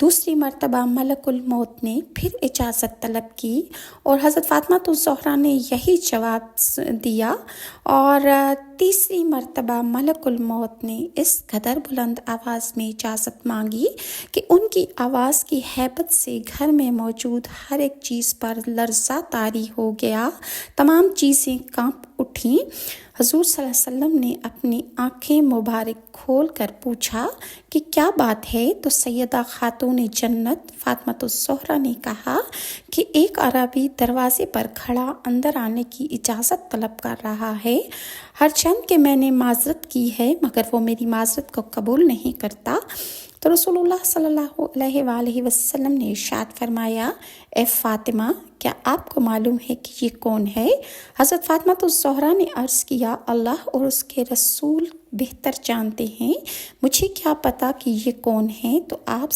دوسری مرتبہ ملک الموت نے پھر اجازت طلب کی اور حضرت فاطمہ الزہرا نے یہی جواب دیا، اور تیسری مرتبہ ملک الموت نے اس قدر بلند آواز میں اجازت مانگی کہ ان کی آواز کی ہیبت سے گھر میں موجود ہر ایک چیز پر لرزہ طاری ہو گیا، تمام چیزیں کانپ اٹھیں۔ حضور صلی اللہ علیہ وسلم نے اپنی آنکھیں مبارک کھول کر پوچھا کہ کیا بات ہے؟ تو سیدہ خاتون جنت فاطمہ الزہرا نے کہا کہ ایک عربی دروازے پر کھڑا اندر آنے کی اجازت طلب کر رہا ہے، ہرچند کہ میں نے معذرت کی ہے مگر وہ میری معذرت کو قبول نہیں کرتا۔ تو رسول اللہ صلی اللہ علیہ وآلہ وسلم نے ارشاد فرمایا، اے فاطمہ، کیا آپ کو معلوم ہے کہ یہ کون ہے؟ حضرت فاطمہ الزہرا نے عرض کیا، اللہ اور اس کے رسول بہتر جانتے ہیں، مجھے کیا پتا کہ یہ کون ہے؟ تو آپ